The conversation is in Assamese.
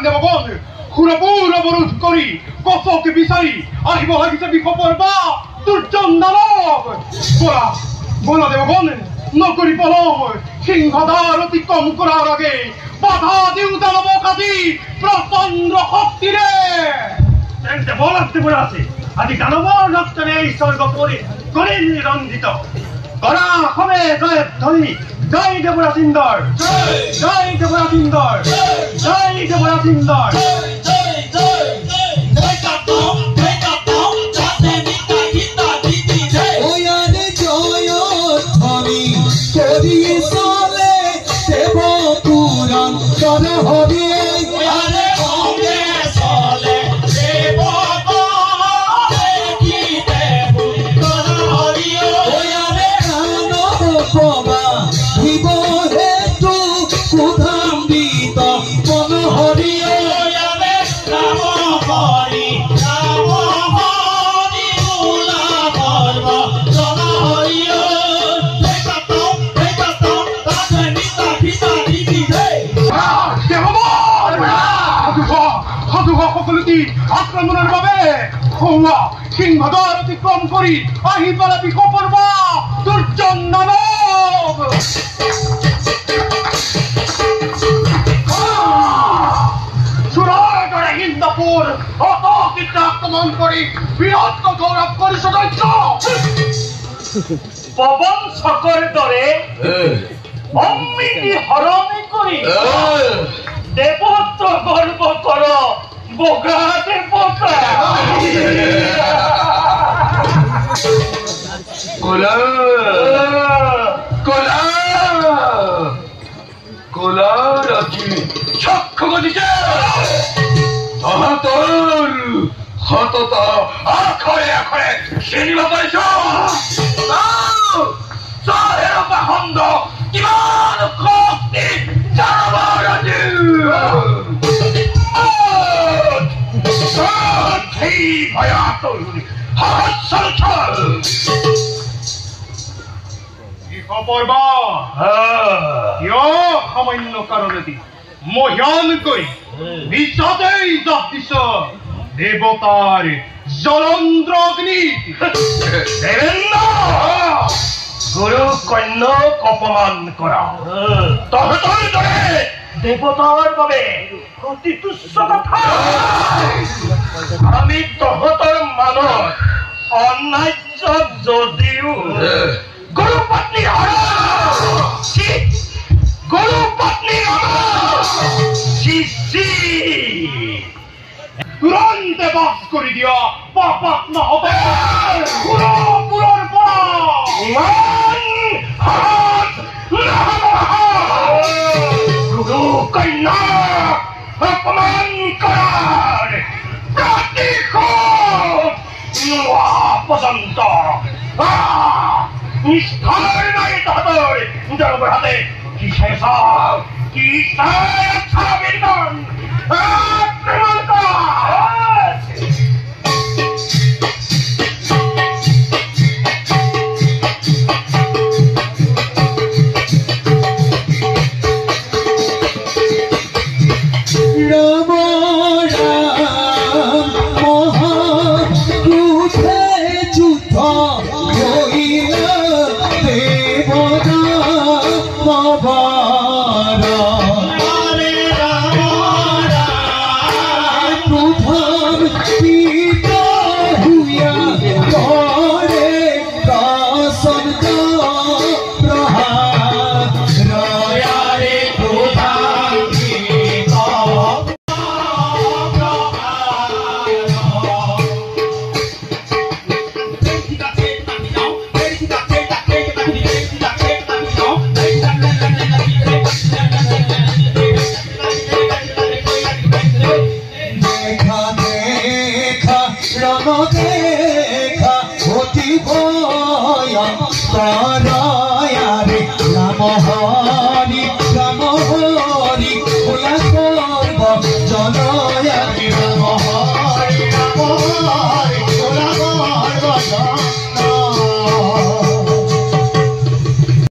দেৱগণ সুৰপুৰ অৱৰোধ কৰি কচকে বিচাৰি আহিব লাগিছে বিশপৰ বা দুৰ্জন দানৱ বলা বলা দেৱগণ নকৰি পলম সিংহদ্বাৰ অতিক্ৰম কৰাৰ আগে বাধা দিওঁ দানৱক আজি প্ৰচণ্ড শক্তিৰে তেন্তে বলাক দেৱৰা আছে আজি দানৱৰ ৰক্তৰে এই স্বৰ্গ পৰি কৰি নিৰঞ্জিত কৰা সবে জয় ধ্বনি জয় দেৱৰা সিন্দৰ জয় দেৱৰা সিন্দৰ জয় দেৱৰা সিন্দৰ আক্ৰমণৰ বাবে হৌৱা সিংহদ্বাৰ অতিক্ৰম কৰি আহি পেলাই বিশপৰ বা দুৰ্জন দানৱ চোৰৰ দৰে হিন্দপুৰ অতকিত আক্ৰমণ কৰি বীৰত্ব গৌৰৱ কৰিছে দৈত্য পৱন চকৰ দৰে অমৃতি হৰণি কৰি দেৱত্ব গৰ্ব কৰ বগা দেৱতা কোলা কোলা কোলাৰ আজি চক্ষু গতিছে তহঁতৰ সততা আখৰে আখৰে চিনিব পাৰিছ চহেৰ পাখণ্ড কিমান শক্তি জানবৰ আজি সামান্য কাৰণেদি মহ্যানকৈ বিশ্বতেই জাপ দিছ দেৱতাৰ জলন্দ্ৰ অগ্নি গুৰু কন্যাক অপমান কৰা তহঁতৰ দৰে দেৱতাৰ বাবে অতি তুচ্ছ কথা আমি তহঁতৰ মানত অন্যায্য যদিও গৰু পত্নী গৰু পত্নী তুৰন্তে বাস কৰি দিয়া পাপাত্মা হ'ব সুৰপুৰৰ পৰা গুৰু কন্যা অপমান কৰাৰ প্ৰতিশোধ লোৱা পৰ্যন্ত নিষ্ঠাৰ নাই তহঁতৰ নিজৰ হাতে কি চাই আক্ৰমণ কৰা দেখা অতি ভয় তাৰা